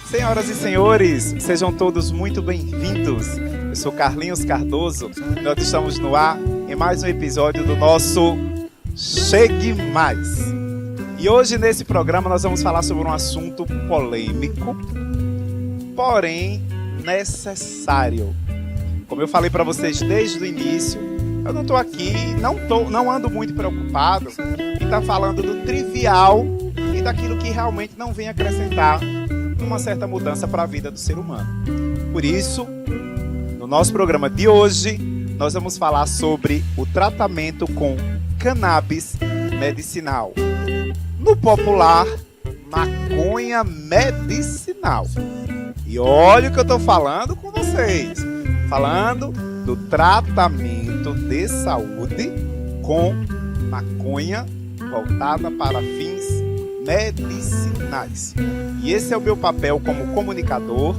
Senhoras e senhores, sejam todos muito bem-vindos. Eu sou Carlinhos Cardoso e nós estamos no ar em mais um episódio do nosso Chegue Mais. E hoje nesse programa nós vamos falar sobre um assunto polêmico, porém necessário. Como eu falei para vocês desde o início, eu não estou aqui, não ando muito preocupado em estar falando do trivial e daquilo que realmente não vem acrescentar uma certa mudança para a vida do ser humano. Por isso, no nosso programa de hoje, nós vamos falar sobre o tratamento com cannabis medicinal. No popular, maconha medicinal. E olha o que eu estou falando com vocês. Falando do tratamento de saúde com maconha voltada para fins medicinais. E esse é o meu papel como comunicador,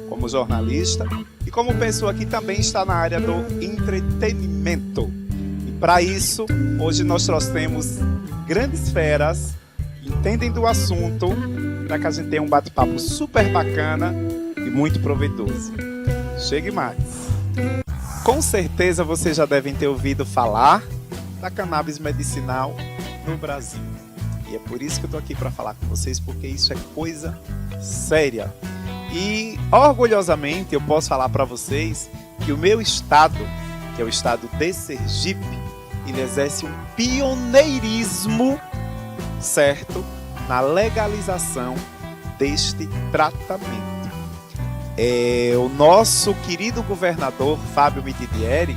como jornalista e como pessoa que também está na área do entretenimento. E para isso, hoje nós trouxemos grandes feras que entendem do assunto para que a gente tenha um bate-papo super bacana e muito proveitoso. Chegue mais! Com certeza vocês já devem ter ouvido falar da cannabis medicinal no Brasil. E é por isso que eu estou aqui para falar com vocês, porque isso é coisa séria. E orgulhosamente eu posso falar para vocês que o meu estado, que é o estado de Sergipe, ele exerce um pioneirismo, certo, na legalização deste tratamento. O nosso querido governador Fábio Mitidieri,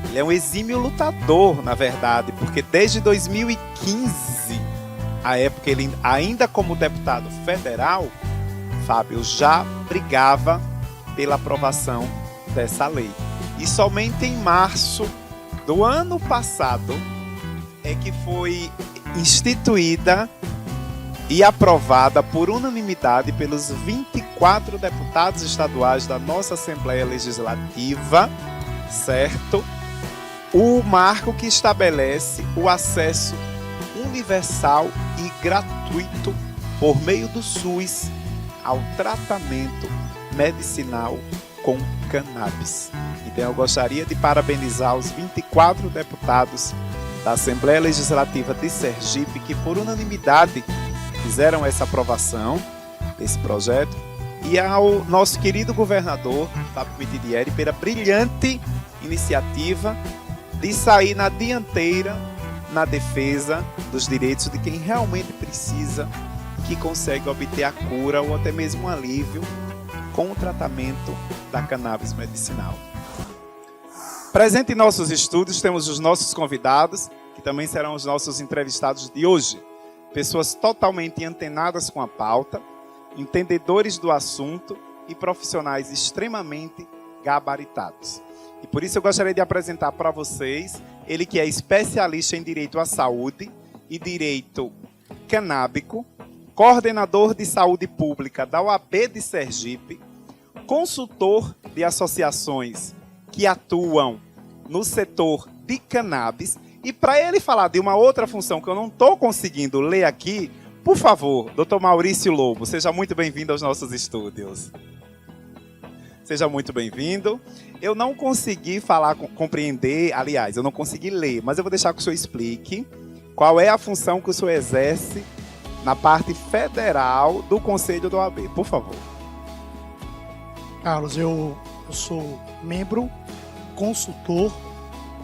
ele é um exímio lutador, na verdade, porque desde 2015, a época ele ainda como deputado federal, Fábio já brigava pela aprovação dessa lei. E somente em março do ano passado é que foi instituída e aprovada por unanimidade pelos 24 deputados estaduais da nossa Assembleia Legislativa, certo? O marco que estabelece o acesso universal e gratuito por meio do SUS ao tratamento medicinal com cannabis. Então eu gostaria de parabenizar os 24 deputados da Assembleia Legislativa de Sergipe que por unanimidade fizeram essa aprovação desse projeto e ao nosso querido governador Fábio Mitidieri pela brilhante iniciativa de sair na dianteira na defesa dos direitos de quem realmente precisa e que consegue obter a cura ou até mesmo um alívio com o tratamento da cannabis medicinal. Presente em nossos estúdios temos os nossos convidados, que também serão os nossos entrevistados de hoje. Pessoas totalmente antenadas com a pauta, entendedores do assunto e profissionais extremamente gabaritados. E por isso eu gostaria de apresentar para vocês ele que é especialista em direito à saúde e direito canábico, coordenador de saúde pública da OAB de Sergipe, consultor de associações que atuam no setor de cannabis. E para ele falar de uma outra função que eu não estou conseguindo ler aqui, por favor, Dr. Maurício Lobo, seja muito bem-vindo aos nossos estúdios. Seja muito bem-vindo. Eu não consegui compreender, aliás, eu não consegui ler, mas eu vou deixar que o senhor explique qual é a função que o senhor exerce na parte federal do Conselho da OAB, por favor. Carlos, eu sou membro, consultor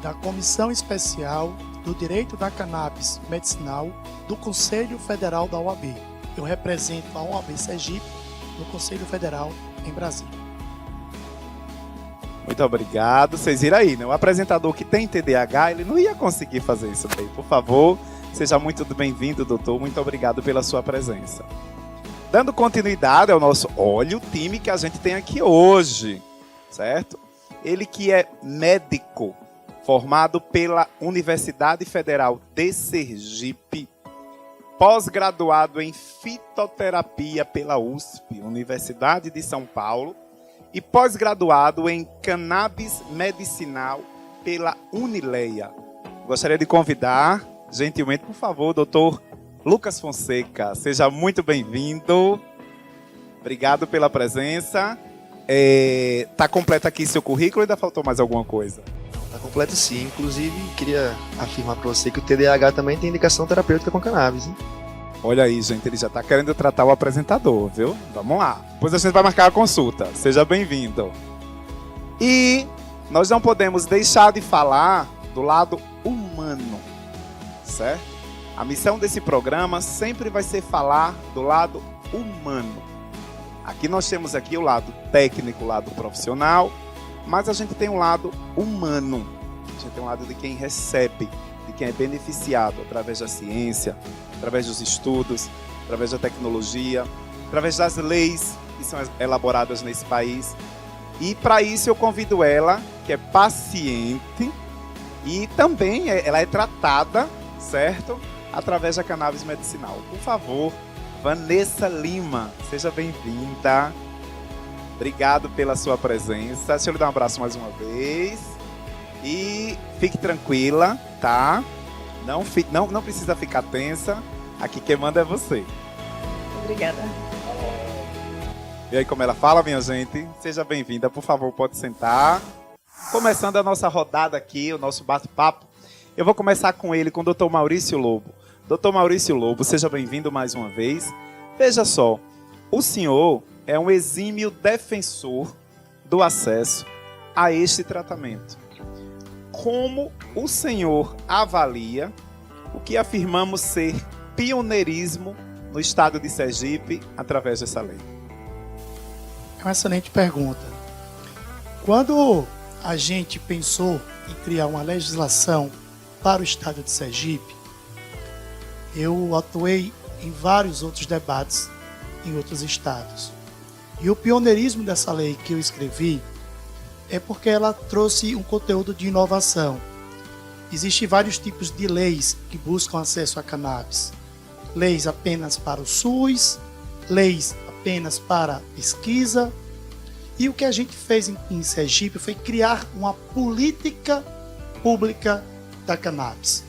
da Comissão Especial do Direito da Cannabis Medicinal do Conselho Federal da OAB. Eu represento a OAB Sergipe no Conselho Federal em Brasília. Muito obrigado. Vocês viram aí, né? O apresentador que tem TDAH, ele não ia conseguir fazer isso bem. Por favor, seja muito bem-vindo, doutor. Muito obrigado pela sua presença. Dando continuidade ao nosso... Olha o time que a gente tem aqui hoje, certo? Ele que é médico, formado pela Universidade Federal de Sergipe, pós-graduado em fitoterapia pela USP, Universidade de São Paulo, e pós-graduado em cannabis medicinal pela Unileia. Gostaria de convidar, gentilmente, por favor, o doutor Lucas Fonseca. Seja muito bem-vindo. Obrigado pela presença. Está completo aqui seu currículo ou ainda faltou mais alguma coisa? Está completo sim. Inclusive, queria afirmar para você que o TDAH também tem indicação terapêutica com cannabis, hein? Olha aí, gente, ele já está querendo tratar o apresentador, viu? Vamos lá. Depois a gente vai marcar a consulta. Seja bem-vindo. E nós não podemos deixar de falar do lado humano, certo? A missão desse programa sempre vai ser falar do lado humano. Aqui nós temos aqui o lado técnico, o lado profissional, mas a gente tem um lado humano. A gente tem um lado de quem recebe, de quem é beneficiado através da ciência, através dos estudos, através da tecnologia, através das leis que são elaboradas nesse país. E para isso eu convido ela, que é paciente, e também ela é tratada, certo? Através da cannabis medicinal. Por favor, Vanessa Lima, seja bem-vinda. Obrigado pela sua presença. Deixa eu lhe dar um abraço mais uma vez. E fique tranquila, tá? Não precisa ficar tensa. Aqui quem manda é você. Obrigada. E aí, como ela fala, minha gente? Seja bem-vinda, por favor, pode sentar. Começando a nossa rodada aqui, o nosso bate-papo, eu vou começar com ele, com o Dr. Maurício Lobo. Dr. Maurício Lobo, seja bem-vindo mais uma vez. Veja só, o senhor é um exímio defensor do acesso a este tratamento. Como o senhor avalia o que afirmamos ser pioneirismo no estado de Sergipe através dessa lei? É uma excelente pergunta. Quando a gente pensou em criar uma legislação para o estado de Sergipe, eu atuei em vários outros debates em outros estados. E o pioneirismo dessa lei que eu escrevi é porque ela trouxe um conteúdo de inovação. Existem vários tipos de leis que buscam acesso a cannabis. Leis apenas para o SUS, leis apenas para pesquisa. E o que a gente fez em Sergipe foi criar uma política pública da cannabis.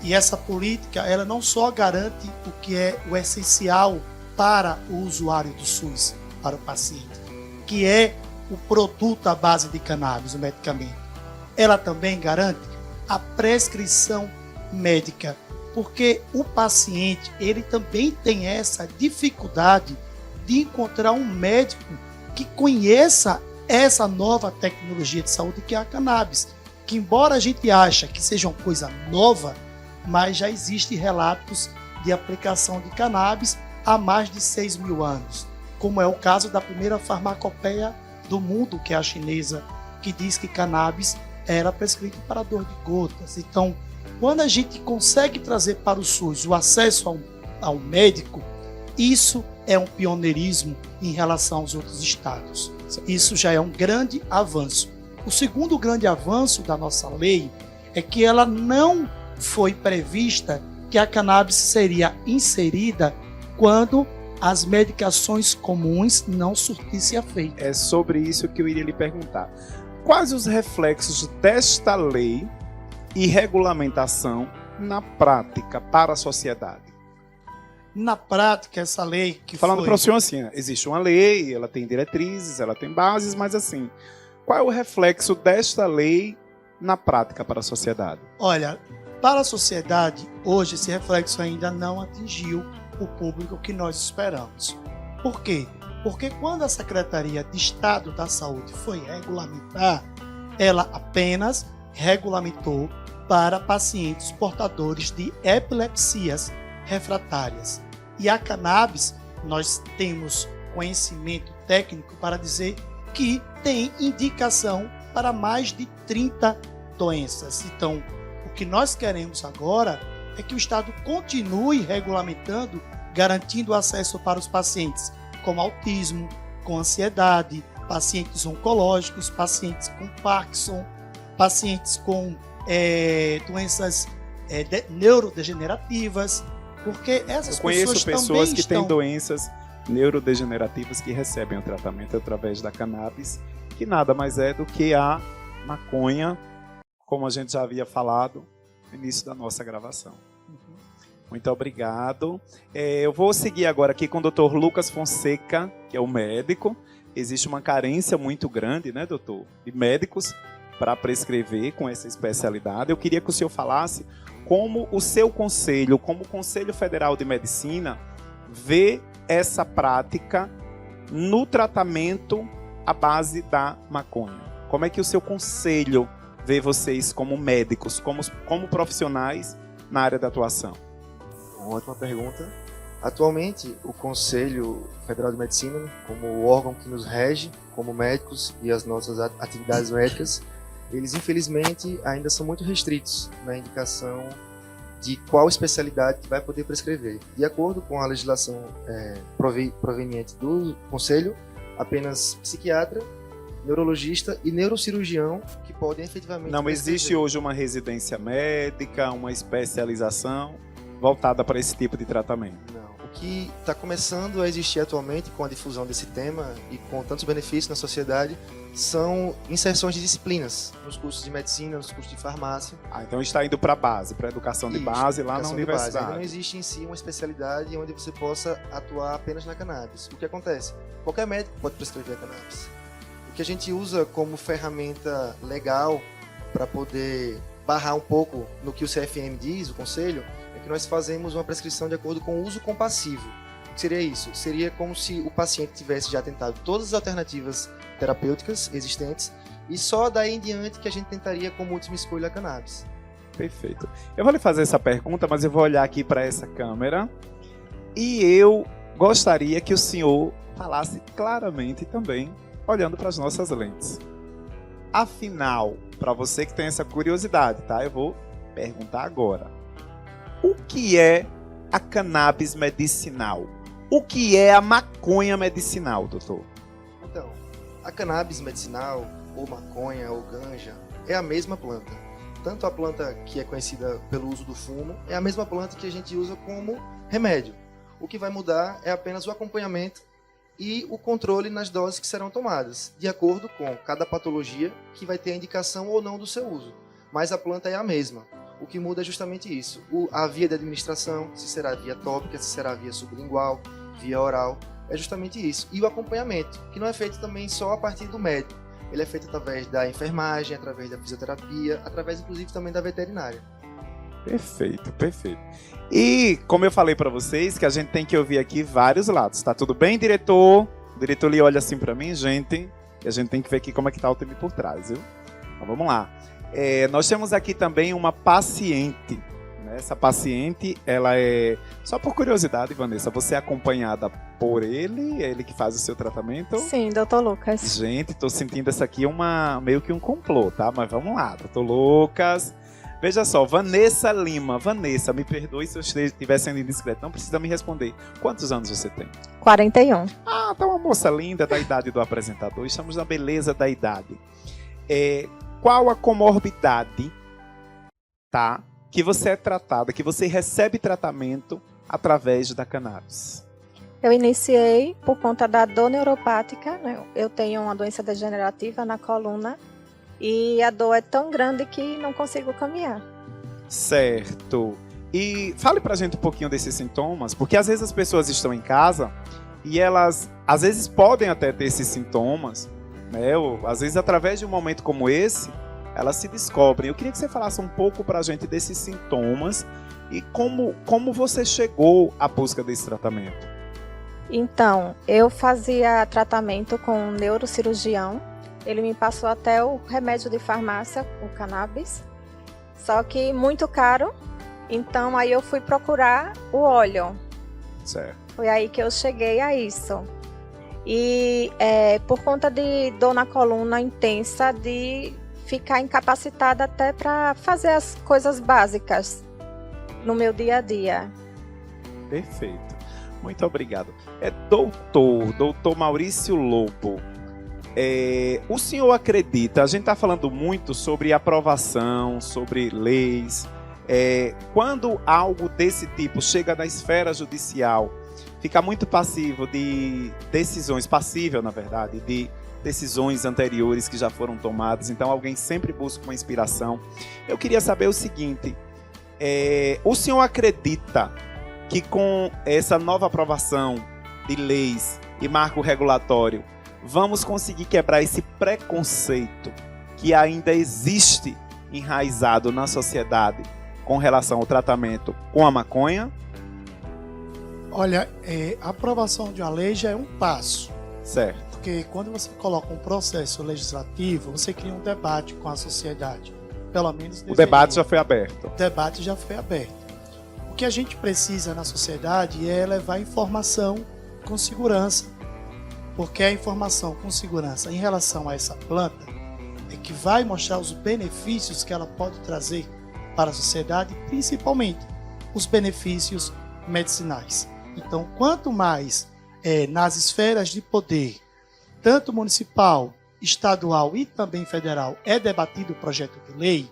E essa política, ela não só garante o que é o essencial para o usuário do SUS, para o paciente, que é o produto à base de cannabis, o medicamento. Ela também garante a prescrição médica, porque o paciente, ele também tem essa dificuldade de encontrar um médico que conheça essa nova tecnologia de saúde que é a cannabis, que embora a gente ache que seja uma coisa nova, mas já existem relatos de aplicação de cannabis há mais de 6.000 anos, como é o caso da primeira farmacopeia do mundo, que é a chinesa, que diz que cannabis era prescrito para dor de gotas. Então, quando a gente consegue trazer para o SUS o acesso ao médico, isso é um pioneirismo em relação aos outros estados. Isso já é um grande avanço. O segundo grande avanço da nossa lei é que ela não foi prevista que a cannabis seria inserida quando as medicações comuns não surtissem efeito. É sobre isso que eu iria lhe perguntar. Quais os reflexos desta lei e regulamentação na prática para a sociedade? Na prática, essa lei que Falando foi... para o senhor assim, existe uma lei, ela tem diretrizes, ela tem bases, mas assim, qual é o reflexo desta lei na prática para a sociedade? Olha, para a sociedade, hoje esse reflexo ainda não atingiu o público que nós esperamos. Por quê? Porque quando a Secretaria de Estado da Saúde foi regulamentar, ela apenas regulamentou para pacientes portadores de epilepsias refratárias. E a cannabis, nós temos conhecimento técnico para dizer que tem indicação para mais de 30 doenças. Então, o que nós queremos agora é que o Estado continue regulamentando, garantindo acesso para os pacientes com autismo, com ansiedade, pacientes oncológicos, pacientes com Parkinson, pacientes com doenças neurodegenerativas, porque essas pessoas que estão... têm doenças neurodegenerativas que recebem o tratamento através da cannabis, que nada mais é do que a maconha como a gente já havia falado no início da nossa gravação. Muito obrigado. Eu vou seguir agora aqui com o Dr. Lucas Fonseca, que é o médico. Existe uma carência muito grande, né, doutor, de médicos para prescrever com essa especialidade. Eu queria que o senhor falasse como o seu conselho, como o Conselho Federal de Medicina, vê essa prática no tratamento à base da maconha. Como é que o seu conselho vê vocês como médicos, como profissionais na área da atuação? Uma ótima pergunta. Atualmente, o Conselho Federal de Medicina, como o órgão que nos rege, como médicos e as nossas atividades médicas, eles infelizmente ainda são muito restritos na indicação de qual especialidade que vai poder prescrever. De acordo com a legislação proveniente do Conselho, apenas psiquiatra, neurologista e neurocirurgião que podem efetivamente Não prescrever. existe hoje uma residência médica, uma especialização voltada para esse tipo de tratamento? Não. O que está começando a existir atualmente com a difusão desse tema e com tantos benefícios na sociedade são inserções de disciplinas nos cursos de medicina, nos cursos de farmácia. Então está indo para a base, para a educação de base lá na Educação de base. universidade. Ainda não existe em si uma especialidade onde você possa atuar apenas na cannabis. O que acontece? Qualquer médico pode prescrever a cannabis. O que a gente usa como ferramenta legal para poder barrar um pouco no que o CFM diz, o conselho, é que nós fazemos uma prescrição de acordo com o uso compassivo. O que seria isso? Seria como se o paciente tivesse já tentado todas as alternativas terapêuticas existentes e só daí em diante que a gente tentaria como última escolha a cannabis. Perfeito. Eu vou lhe fazer essa pergunta, mas eu vou olhar aqui para essa câmera e eu gostaria que o senhor falasse claramente também, olhando para as nossas lentes. Afinal, para você que tem essa curiosidade, tá? Eu vou perguntar agora. O que é a cannabis medicinal? O que é a maconha medicinal, doutor? Então, a cannabis medicinal, ou maconha, ou ganja, é a mesma planta. Tanto a planta que é conhecida pelo uso do fumo, é a mesma planta que a gente usa como remédio. O que vai mudar é apenas o acompanhamento e o controle nas doses que serão tomadas, de acordo com cada patologia que vai ter a indicação ou não do seu uso. Mas a planta é a mesma. O que muda é justamente isso. A via de administração, se será via tópica, se será via sublingual, via oral, é justamente isso. E o acompanhamento, que não é feito também só a partir do médico. Ele é feito através da enfermagem, através da fisioterapia, através inclusive também da veterinária. Perfeito, perfeito. E como eu falei para vocês, que a gente tem que ouvir aqui vários lados. Tá tudo bem, diretor? O diretor ali olha assim para mim, gente, e a gente tem que ver aqui como é que tá o time por trás, viu? Então vamos lá. Nós temos aqui também uma paciente. Né? Essa paciente, ela é... Só por curiosidade, Vanessa, você é acompanhada por ele que faz o seu tratamento? Sim, doutor Lucas. Gente, tô sentindo essa aqui meio que um complô, tá? Mas vamos lá, doutor Lucas. Veja só, Vanessa Lima. Vanessa, me perdoe se eu estiver sendo indiscreto, não precisa me responder. Quantos anos você tem? 41. Ah, tá uma moça linda da idade do apresentador. Estamos na beleza da idade. Qual a comorbidade, tá, que você é tratada, que você recebe tratamento através da cannabis? Eu iniciei por conta da dor neuropática, né? Eu tenho uma doença degenerativa na coluna e a dor é tão grande que não consigo caminhar. Certo. E fale pra gente um pouquinho desses sintomas, porque às vezes as pessoas estão em casa e elas, às vezes, podem até ter esses sintomas, né? Ou, às vezes, através de um momento como esse, elas se descobrem. Eu queria que você falasse um pouco pra gente desses sintomas e como você chegou à busca desse tratamento. Então, eu fazia tratamento com um neurocirurgião. Ele me passou até o remédio de farmácia, o cannabis, só que muito caro. Então, aí eu fui procurar o óleo. Certo. Foi aí que eu cheguei a isso. E por conta de dor na coluna intensa, de ficar incapacitada até para fazer as coisas básicas no meu dia a dia. Perfeito. Muito obrigado. Doutor Maurício Lobo. O senhor acredita, a gente está falando muito sobre aprovação, sobre leis. Quando algo desse tipo chega na esfera judicial, fica muito passível de decisões, passível, na verdade, de decisões anteriores que já foram tomadas, então alguém sempre busca uma inspiração. Eu queria saber o seguinte, o senhor acredita que com essa nova aprovação de leis e marco regulatório, vamos conseguir quebrar esse preconceito que ainda existe enraizado na sociedade com relação ao tratamento com a maconha? Olha, a aprovação de uma lei já é um passo. Certo. Porque quando você coloca um processo legislativo, você cria um debate com a sociedade. Pelo menos O debate já foi aberto. O debate já foi aberto. O que a gente precisa na sociedade é levar informação com segurança. Porque a informação com segurança em relação a essa planta é que vai mostrar os benefícios que ela pode trazer para a sociedade, principalmente os benefícios medicinais. Então, quanto mais nas esferas de poder, tanto municipal, estadual e também federal, é debatido o projeto de lei,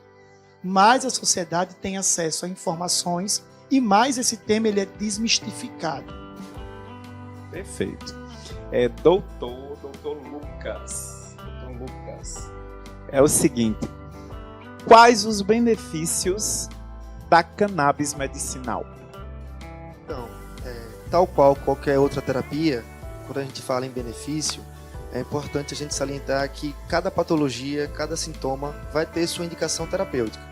mais a sociedade tem acesso a informações e mais esse tema ele é desmistificado. Perfeito. Doutor Lucas. Doutor Lucas. É o seguinte, quais os benefícios da cannabis medicinal? Então, tal qual qualquer outra terapia, quando a gente fala em benefício, é importante a gente salientar que cada patologia, cada sintoma vai ter sua indicação terapêutica,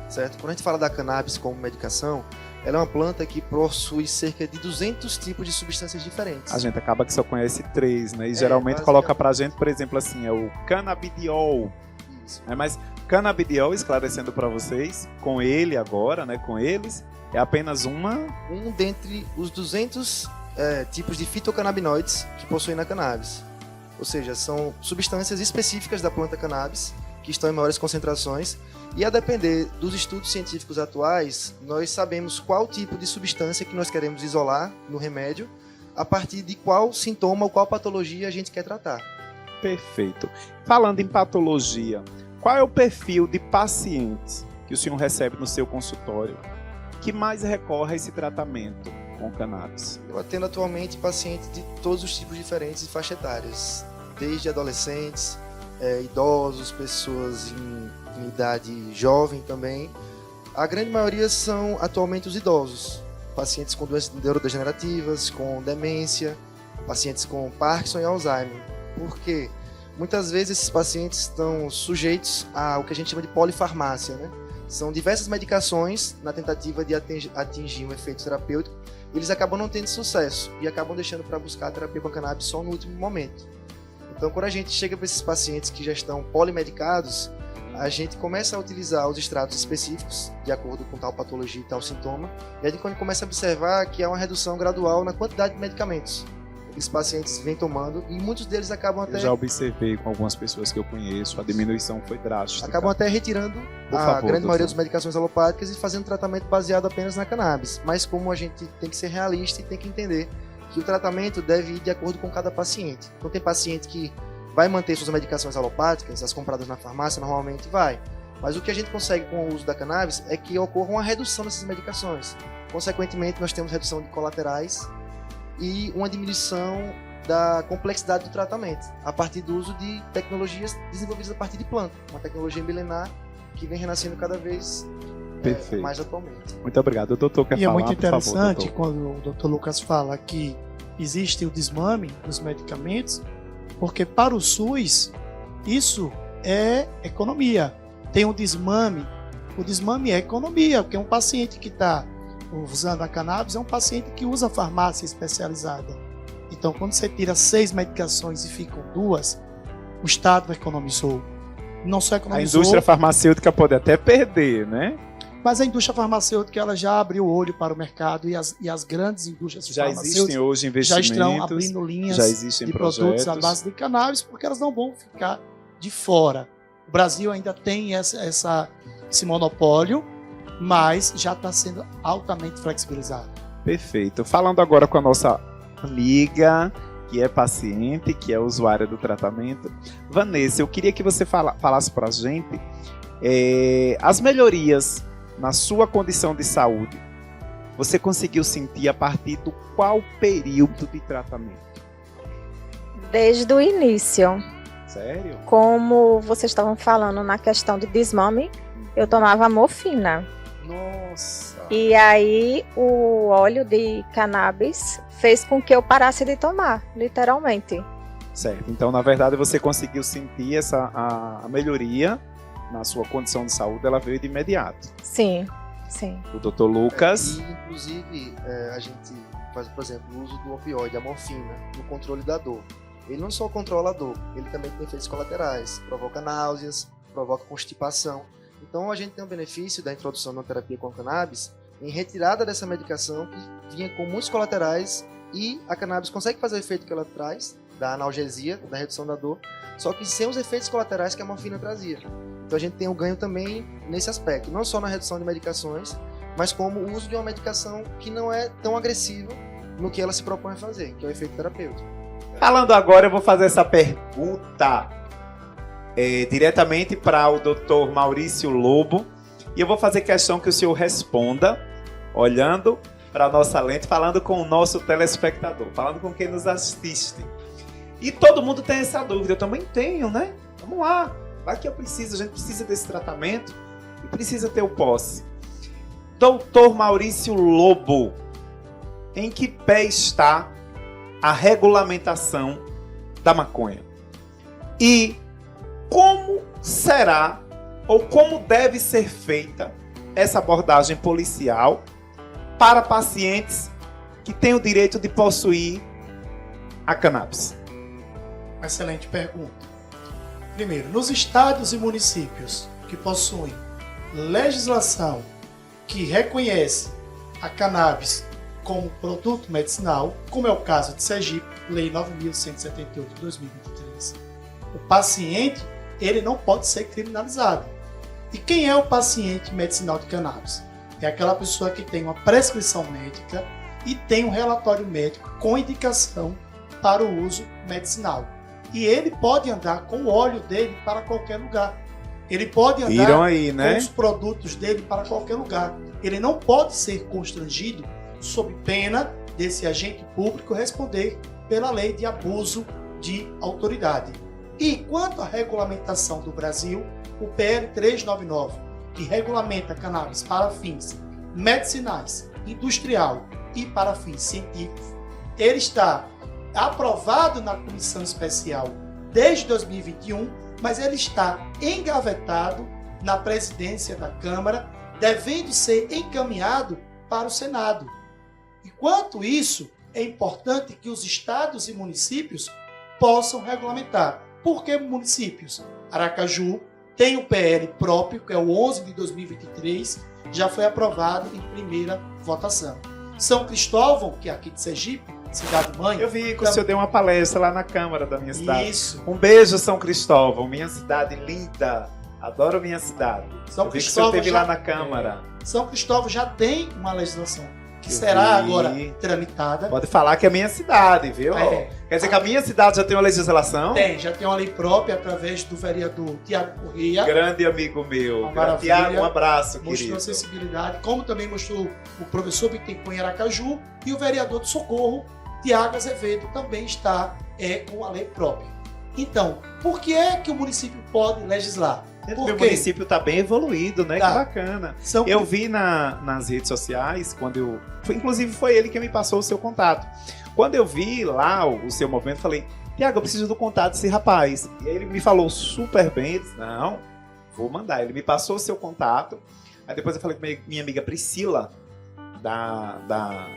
certo? Quando a gente fala da cannabis como medicação, ela é uma planta que possui cerca de 200 tipos de substâncias diferentes. A gente acaba que só conhece 3, né? E geralmente coloca pra gente, por exemplo, assim, é o canabidiol. Isso. Mas canabidiol, esclarecendo para vocês, com ele agora, né, com eles, é apenas um dentre os 200 tipos de fitocannabinoides que possuem na cannabis. Ou seja, são substâncias específicas da planta cannabis que estão em maiores concentrações e a depender dos estudos científicos atuais, nós sabemos qual tipo de substância que nós queremos isolar no remédio a partir de qual sintoma ou qual patologia a gente quer tratar. Perfeito. Falando em patologia, qual é o perfil de pacientes que o senhor recebe no seu consultório que mais recorre a esse tratamento com cannabis? Eu atendo atualmente pacientes de todos os tipos diferentes e faixas etárias, desde adolescentes, idosos, pessoas em idade jovem também. A grande maioria são atualmente os idosos, pacientes com doenças neurodegenerativas, com demência, pacientes com Parkinson e Alzheimer. Porque muitas vezes esses pacientes estão sujeitos ao que a gente chama de polifarmácia, né? São diversas medicações na tentativa de atingir um efeito terapêutico. Eles acabam não tendo sucesso e acabam deixando para buscar a terapia com a cannabis só no último momento. Então, quando a gente chega para esses pacientes que já estão polimedicados, a gente começa a utilizar os extratos específicos de acordo com tal patologia e tal sintoma, e a gente começa a observar que há uma redução gradual na quantidade de medicamentos que os pacientes vêm tomando, e muitos deles acabam até... Eu já observei com algumas pessoas que eu conheço, a diminuição foi drástica. Acabam até retirando grande maioria das medicações alopáticas e fazendo tratamento baseado apenas na cannabis. Mas como a gente tem que ser realista e tem que entender que o tratamento deve ir de acordo com cada paciente. Então tem paciente que vai manter suas medicações alopáticas, as compradas na farmácia normalmente vai. Mas o que a gente consegue com o uso da cannabis é que ocorra uma redução dessas medicações. Consequentemente, nós temos redução de colaterais e uma diminuição da complexidade do tratamento, a partir do uso de tecnologias desenvolvidas a partir de planta, uma tecnologia milenar que vem renascendo cada vez mais atualmente. Muito obrigado. O doutor quer falar, é muito interessante por favor, quando o doutor Lucas fala que existe o desmame dos medicamentos, porque para o SUS isso é economia. Tem um desmame, o desmame é economia, porque um paciente que está usando a cannabis é um paciente que usa farmácia especializada. Então, quando você tira 6 medicações e ficam 2, o Estado economizou. Não só economizou... A indústria farmacêutica pode até perder, né? Mas a indústria farmacêutica ela já abriu o olho para o mercado e as grandes indústrias já farmacêuticas existem hoje investimentos, já estão abrindo linhas já existem de projetos. produtos à base de cannabis, porque elas não vão ficar de fora. O Brasil ainda tem esse monopólio, mas já está sendo altamente flexibilizado. Perfeito. Falando agora com a nossa amiga, que é paciente, que é usuária do tratamento. Vanessa, eu queria que você falasse para a gente as melhorias na sua condição de saúde. Você conseguiu sentir a partir do qual período de tratamento? Desde o início. Sério? Como vocês estavam falando na questão de desmame, eu tomava morfina. Nossa. E aí o óleo de cannabis fez com que eu parasse de tomar, literalmente. Certo. Então, na verdade, você conseguiu sentir a melhoria na sua condição de saúde, ela veio de imediato. Sim, sim. O Dr. Lucas. E, inclusive, a gente faz, por exemplo, o uso do opioide, a morfina, no controle da dor. Ele não só controla a dor, ele também tem efeitos colaterais, provoca náuseas, provoca constipação. Então, a gente tem um benefício da introdução na terapia com cannabis em retirada dessa medicação que vinha com muitos colaterais e a cannabis consegue fazer o efeito que ela traz, da analgesia, da redução da dor, só que sem os efeitos colaterais que a morfina trazia. Então a gente tem um ganho também nesse aspecto, não só na redução de medicações, mas como o uso de uma medicação que não é tão agressiva no que ela se propõe a fazer, que é o efeito terapêutico. Falando agora, eu vou fazer essa pergunta diretamente para o Dr. Maurício Lobo, e eu vou fazer questão que o senhor responda, olhando para a nossa lente, falando com o nosso telespectador, falando com quem nos assiste. E todo mundo tem essa dúvida, eu também tenho, né? Vamos lá, vai que a gente precisa desse tratamento e precisa ter o posse. Doutor Maurício Lobo, em que pé está a regulamentação da maconha? E como será ou como deve ser feita essa abordagem policial para pacientes que têm o direito de possuir a cannabis? Excelente pergunta. Primeiro, nos estados e municípios que possuem legislação que reconhece a cannabis como produto medicinal, como é o caso de Sergipe, Lei 9.178 de 2023, o paciente ele não pode ser criminalizado. E quem é o paciente medicinal de cannabis? É aquela pessoa que tem uma prescrição médica e tem um relatório médico com indicação para o uso medicinal. E ele pode andar com o óleo dele para qualquer lugar. Ele pode andar aí, né? com os produtos dele para qualquer lugar. Ele não pode ser constrangido sob pena desse agente público responder pela lei de abuso de autoridade. E quanto à regulamentação do Brasil, o PL 399, que regulamenta cannabis para fins medicinais, industrial e para fins científicos, ele está aprovado na comissão especial desde 2021, mas ele está engavetado na presidência da Câmara, devendo ser encaminhado para o Senado. Enquanto isso, é importante que os estados e municípios possam regulamentar. Por que municípios? Aracaju tem um PL próprio, que é o 11 de 2023, já foi aprovado em primeira votação. São Cristóvão, que é aqui de Sergipe, cidade-mãe. Eu vi que o senhor deu uma palestra lá na Câmara da minha cidade. Isso. Um beijo, São Cristóvão, minha cidade linda. Adoro minha cidade. São Eu vi que o senhor Cristóvão esteve lá na Câmara. São Cristóvão já tem uma legislação que Eu será vi. agora tramitada. Pode falar que é minha cidade, viu? É. Quer dizer que a minha cidade já tem uma legislação? Já tem uma lei própria através do vereador Tiago Correia. Grande amigo meu. Uma maravilha. Tiago, um abraço, Mostrou querido. sensibilidade, como também mostrou o professor Bittencourt em Aracaju, e o vereador de Socorro, Tiago Azevedo, também está com a lei própria. Então, por que é que o município pode legislar? O Por meu quê? município está bem evoluído, né? Tá. Que bacana. São Eu vi nas redes sociais, inclusive foi ele que me passou o seu contato. Quando eu vi lá o seu movimento, falei, Tiago, eu preciso do contato desse rapaz. E aí ele me falou super bem, eu disse, não, vou mandar. Ele me passou o seu contato. Aí depois eu falei com minha amiga Priscila, da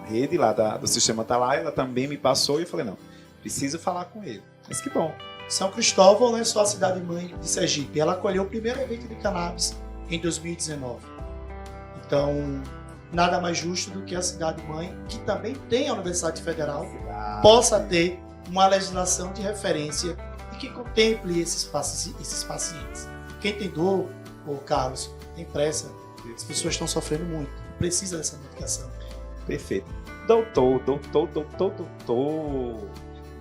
rede lá, do Sistema Tá Lá, ela também me passou e eu falei, não, preciso falar com ele. Mas que bom. São Cristóvão não é só a cidade-mãe de Sergipe. Ela acolheu o primeiro evento de cannabis em 2019. Então, nada mais justo do que a cidade-mãe, que também tem a Universidade Federal, possa ter uma legislação de referência e que contemple esses pacientes. Quem tem dor, Carlos, tem pressa, as pessoas estão sofrendo muito, precisa dessa medicação. Perfeito. Doutor.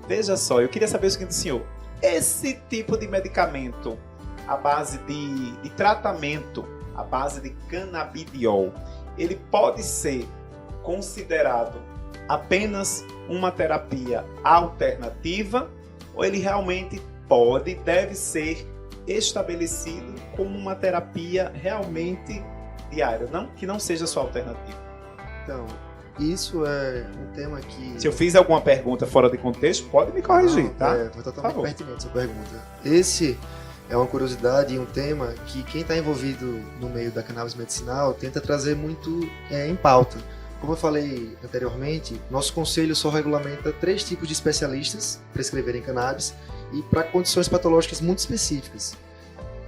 Veja só, eu queria saber o seguinte do senhor. Esse tipo de medicamento, à base de tratamento, à base de canabidiol, ele pode ser considerado apenas uma terapia alternativa ou ele realmente pode, deve ser estabelecido como uma terapia realmente diária, que não seja sua alternativa? Então, isso é um tema que... Se eu fiz alguma pergunta fora de contexto, pode me corrigir, Não, tá? Foi totalmente pertinente sua pergunta. Esse é uma curiosidade e um tema que quem está envolvido no meio da cannabis medicinal tenta trazer muito em pauta. Como eu falei anteriormente, nosso conselho só regulamenta 3 tipos de especialistas para prescreverem cannabis e para condições patológicas muito específicas.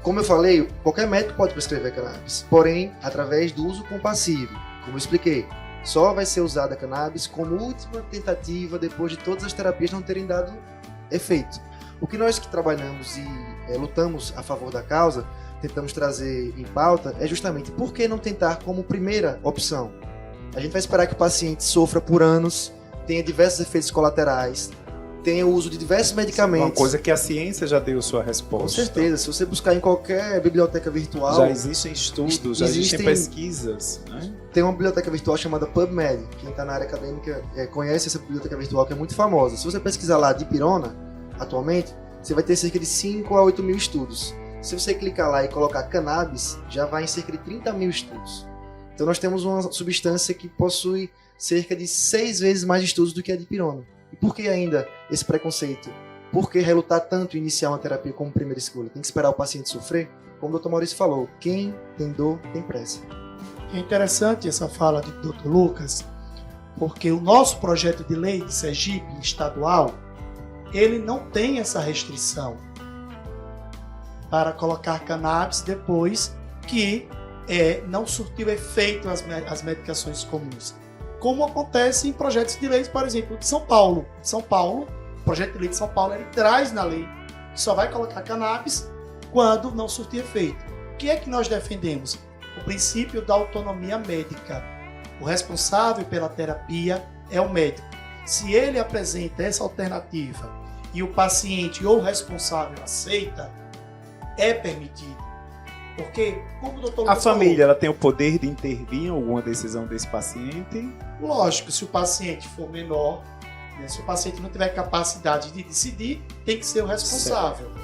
Como eu falei, qualquer médico pode prescrever cannabis, porém, através do uso compassivo. Como eu expliquei, só vai ser usada a cannabis como última tentativa depois de todas as terapias não terem dado efeito. O que nós que trabalhamos e lutamos a favor da causa, tentamos trazer em pauta, é justamente por que não tentar como primeira opção? A gente vai esperar que o paciente sofra por anos, tenha diversos efeitos colaterais, tenha o uso de diversos medicamentos. Uma coisa que a ciência já deu sua resposta. Com certeza, se você buscar em qualquer biblioteca virtual... Já existem estudos, já existem pesquisas, né? Tem uma biblioteca virtual chamada PubMed. Quem está na área acadêmica conhece essa biblioteca virtual, que é muito famosa. Se você pesquisar lá dipirona, atualmente, você vai ter cerca de 5 a 8 mil estudos. Se você clicar lá e colocar cannabis, já vai em cerca de 30 mil estudos. Então nós temos uma substância que possui cerca de 6 vezes mais estudos do que a dipirona. E por que ainda esse preconceito? Por que relutar tanto em iniciar uma terapia como primeira escolha? Tem que esperar o paciente sofrer? Como o Dr. Maurício falou, quem tem dor tem pressa. É interessante essa fala do Dr. Lucas, porque o nosso projeto de lei de Sergipe estadual, ele não tem essa restrição para colocar cannabis depois que não surtiu efeito as medicações comuns. Como acontece em projetos de lei, por exemplo, de São Paulo. O projeto de lei de São Paulo, ele traz na lei que só vai colocar cannabis quando não surtir efeito. O que é que nós defendemos? O princípio da autonomia médica. O responsável pela terapia é o médico. Se ele apresenta essa alternativa e o paciente ou o responsável aceita, é permitido. Porque, como o doutor A família ela tem o poder de intervir em alguma decisão desse paciente? Lógico, se o paciente for menor, né, se o paciente não tiver capacidade de decidir, tem que ser o responsável. Certo.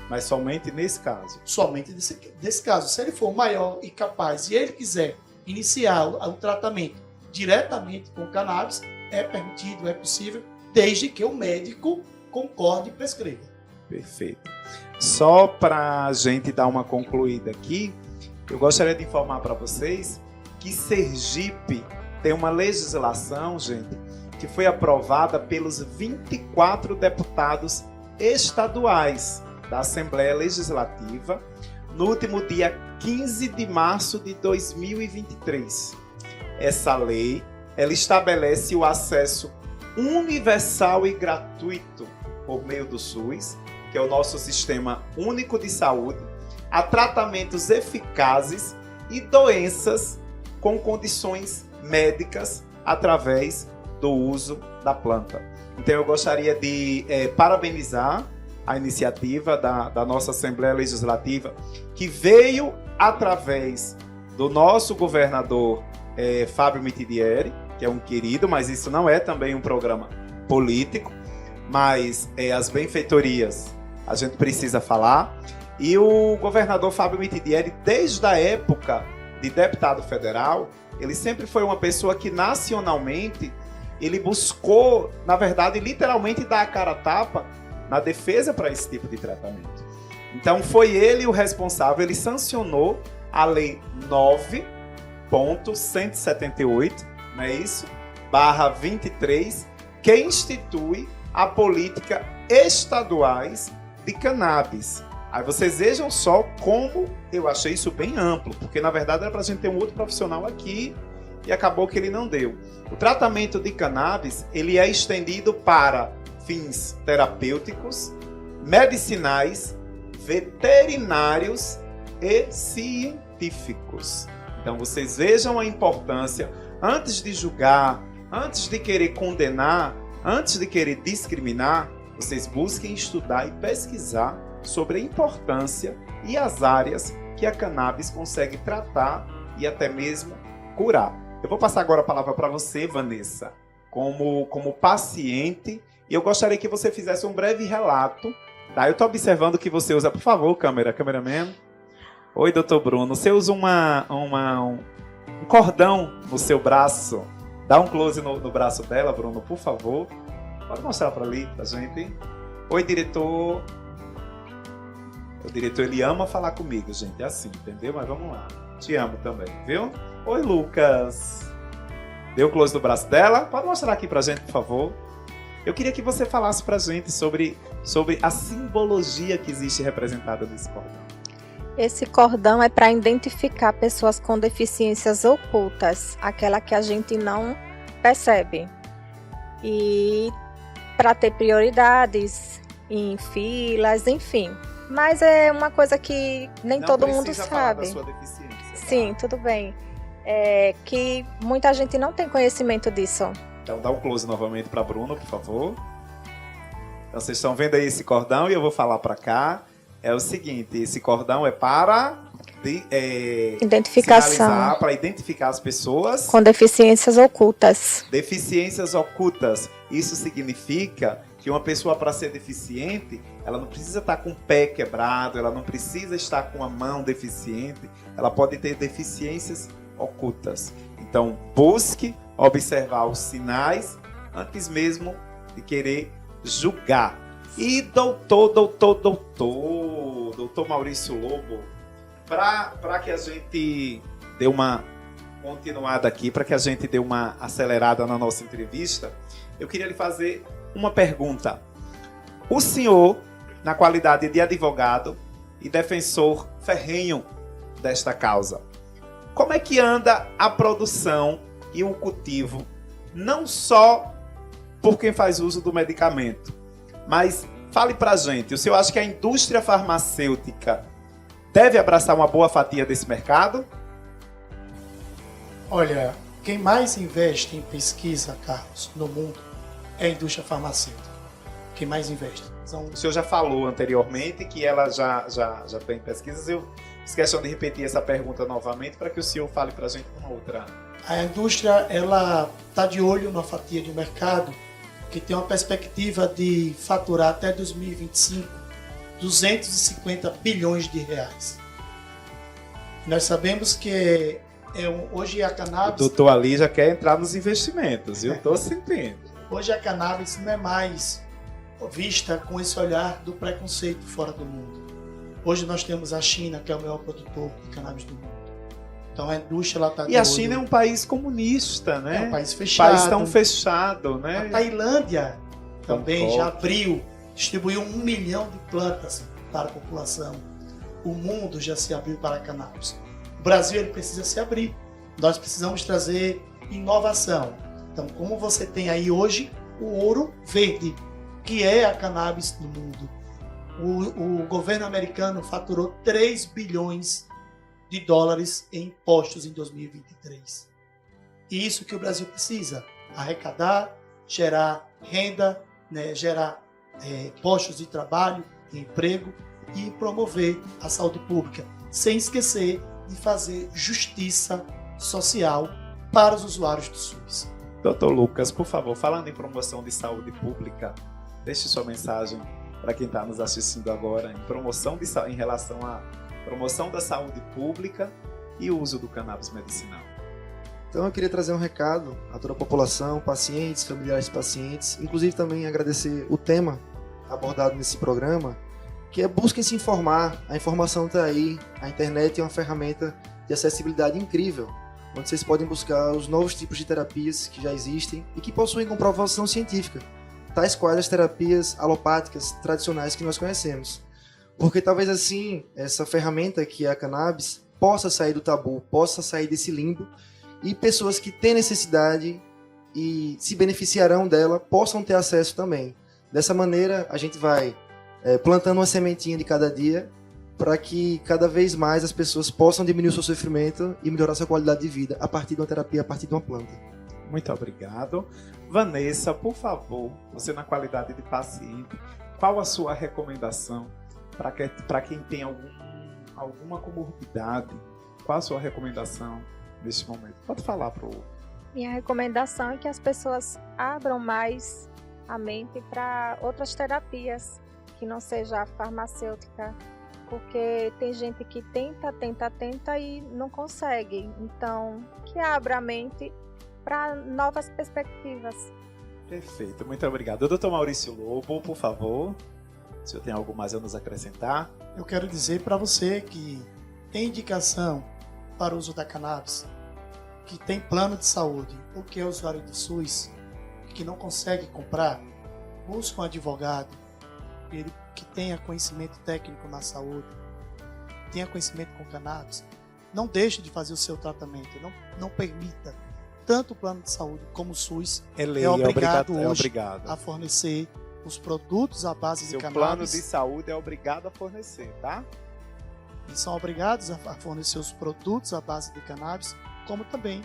Mas somente nesse caso? Somente desse caso. Se ele for maior e capaz e ele quiser iniciar o tratamento diretamente com cannabis, é permitido, é possível, desde que o médico concorde e prescreva. Perfeito. Só para a gente dar uma concluída aqui, eu gostaria de informar para vocês que Sergipe tem uma legislação, gente, que foi aprovada pelos 24 deputados estaduais da Assembleia Legislativa no último dia 15 de março de 2023. Essa lei, ela estabelece o acesso universal e gratuito por meio do SUS, que é o nosso Sistema Único de Saúde, a tratamentos eficazes e doenças com condições médicas através do uso da planta. Então eu gostaria de parabenizar a iniciativa da nossa Assembleia Legislativa, que veio através do nosso governador Fábio Mitidieri, que é um querido, mas isso não é também um programa político, mas as benfeitorias a gente precisa falar. E o governador Fábio Mitidieri, desde a época de deputado federal, ele sempre foi uma pessoa que nacionalmente ele buscou, na verdade, literalmente dar a cara a tapa na defesa para esse tipo de tratamento. Então foi ele o responsável, ele sancionou a lei 9.178, não é isso? /23, que institui a política estaduais de cannabis. Aí vocês vejam só como eu achei isso bem amplo, porque na verdade era para a gente ter um outro profissional aqui e acabou que ele não deu. O tratamento de cannabis, ele é estendido para fins terapêuticos, medicinais, veterinários e científicos. Então vocês vejam a importância, antes de julgar, antes de querer condenar, antes de querer discriminar, vocês busquem estudar e pesquisar sobre a importância e as áreas que a cannabis consegue tratar e até mesmo curar. Eu vou passar agora a palavra para você, Vanessa, como paciente, e eu gostaria que você fizesse um breve relato Tá, eu tô observando que você usa, por favor, cameraman. Oi, doutor Bruno. Você usa um cordão no seu braço. Dá um close no braço dela, Bruno, por favor. Pode mostrar para ali, pra gente. Oi, diretor. O diretor, ele ama falar comigo, gente. É assim, entendeu? Mas vamos lá. Te amo também, viu? Oi, Lucas. Deu o close no braço dela. Pode mostrar aqui pra gente, por favor. Eu queria que você falasse pra gente sobre a simbologia que existe representada nesse cordão. Esse cordão é para identificar pessoas com deficiências ocultas, aquela que a gente não percebe. E para ter prioridades em filas, enfim. Mas é uma coisa que nem todo mundo sabe. Da sua deficiência, tá? Sim, tudo bem. É que muita gente não tem conhecimento disso. Então dá um close novamente para Bruno, por favor. Então vocês estão vendo aí esse cordão e eu vou falar para cá. É o seguinte, esse cordão é para identificação, para identificar as pessoas com deficiências ocultas. Deficiências ocultas. Isso significa que uma pessoa, para ser deficiente, ela não precisa estar com o pé quebrado, ela não precisa estar com a mão deficiente, ela pode ter deficiências ocultas. Então, busque observar os sinais antes mesmo de querer julgar. E doutor Maurício Lobo, para que a gente dê uma continuada aqui, para que a gente dê uma acelerada na nossa entrevista, eu queria lhe fazer uma pergunta. O senhor, na qualidade de advogado e defensor ferrenho desta causa, como é que anda a produção e o cultivo, não só por quem faz uso do medicamento, mas fale pra gente, o senhor acha que a indústria farmacêutica deve abraçar uma boa fatia desse mercado? Olha, quem mais investe em pesquisa, Carlos, no mundo é a indústria farmacêutica. Quem mais investe. O senhor já falou anteriormente que ela já tem pesquisas. Eu esqueci de repetir essa pergunta novamente para que o senhor fale pra gente uma outra. A indústria, ela está de olho na fatia de mercado que tem uma perspectiva de faturar até 2025 250 bilhões de reais. Nós sabemos que hoje a cannabis... O doutor Ali já quer entrar nos investimentos, eu estou sentindo. Hoje a cannabis não é mais vista com esse olhar do preconceito fora do mundo. Hoje nós temos a China, que é o maior produtor de cannabis do mundo. Então a indústria está de olho. E a China é um país comunista, né? É um país fechado. País tão fechado, né? A Tailândia também já abriu, distribuiu 1 milhão de plantas para a população. O mundo já se abriu para a cannabis. O Brasil, ele precisa se abrir. Nós precisamos trazer inovação. Então, como você tem aí hoje o ouro verde, que é a cannabis no mundo. O governo americano faturou 3 bilhões de dólares em impostos em 2023. E isso que o Brasil precisa, arrecadar, gerar renda, né, gerar postos de trabalho, emprego e promover a saúde pública, sem esquecer de fazer justiça social para os usuários do SUS. Doutor Lucas, por favor, falando em promoção de saúde pública, deixe sua mensagem para quem está nos assistindo agora em relação à promoção da saúde pública e o uso do cannabis medicinal. Então eu queria trazer um recado a toda a população, pacientes, familiares de pacientes, inclusive também agradecer o tema abordado nesse programa, que é busquem se informar, a informação está aí, a internet é uma ferramenta de acessibilidade incrível, onde vocês podem buscar os novos tipos de terapias que já existem e que possuem comprovação científica, tais quais as terapias alopáticas tradicionais que nós conhecemos. Porque talvez assim, essa ferramenta que é a cannabis possa sair do tabu, possa sair desse limbo e pessoas que têm necessidade e se beneficiarão dela possam ter acesso também. Dessa maneira, a gente vai plantando uma sementinha de cada dia para que cada vez mais as pessoas possam diminuir o seu sofrimento e melhorar sua qualidade de vida a partir de uma terapia, a partir de uma planta. Muito obrigado. Vanessa, por favor, você na qualidade de paciente, qual a sua recomendação para quem tem alguma comorbidade? Qual a sua recomendação neste momento? Pode falar para o... Minha recomendação é que as pessoas abram mais a mente para outras terapias que não seja a farmacêutica, porque tem gente que tenta e não consegue. Então, que abra a mente para novas perspectivas. Perfeito, muito obrigado. Dr. Maurício Lobo, por favor, se o senhor tem algo mais a nos acrescentar. Eu quero dizer para você que tem indicação para o uso da cannabis, que tem plano de saúde, ou que é usuário do SUS, que não consegue comprar, busque um advogado, ele que tenha conhecimento técnico na saúde, tenha conhecimento com cannabis, não deixe de fazer o seu tratamento, não permita. Tanto o plano de saúde como o SUS É obrigado hoje obrigado. a fornecer os produtos à base Seu de plano cannabis. de saúde é obrigado a fornecer, tá? Eles são obrigados a fornecer os produtos à base de cannabis, como também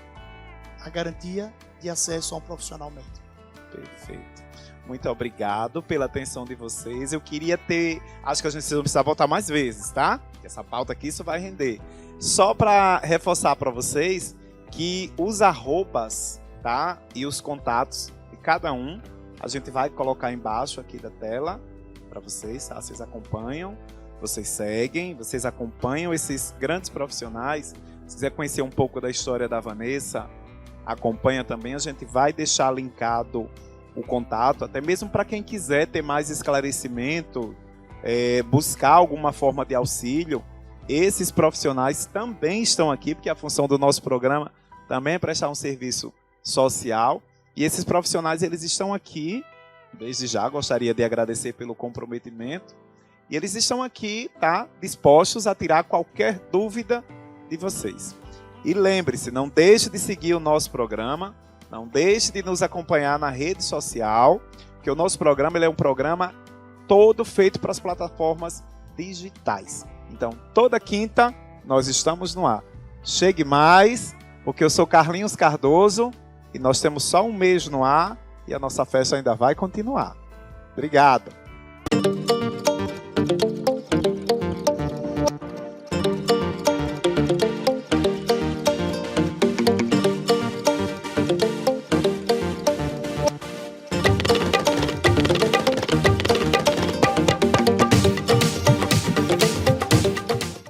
a garantia de acesso a um profissional médico. Perfeito. Muito obrigado pela atenção de vocês. Eu queria ter... Acho que a gente vai precisar voltar mais vezes, tá? Porque essa pauta aqui, isso vai render. Só para reforçar para vocês que os arrobas, tá? E os contatos de cada um, a gente vai colocar embaixo aqui da tela para vocês, tá? Vocês acompanham, vocês seguem, vocês acompanham esses grandes profissionais. Se quiser conhecer um pouco da história da Vanessa, acompanha também. A gente vai deixar linkado o contato, até mesmo para quem quiser ter mais esclarecimento, buscar alguma forma de auxílio. Esses profissionais também estão aqui, porque a função do nosso programa também é prestar um serviço social. E esses profissionais, eles estão aqui, desde já, gostaria de agradecer pelo comprometimento. E eles estão aqui, tá, dispostos a tirar qualquer dúvida de vocês. E lembre-se, não deixe de seguir o nosso programa, não deixe de nos acompanhar na rede social, que o nosso programa ele é um programa todo feito para as plataformas digitais. Então, toda quinta, nós estamos no ar. Chegue mais, porque eu sou Carlinhos Cardoso e nós temos só um mês no ar e a nossa festa ainda vai continuar. Obrigado.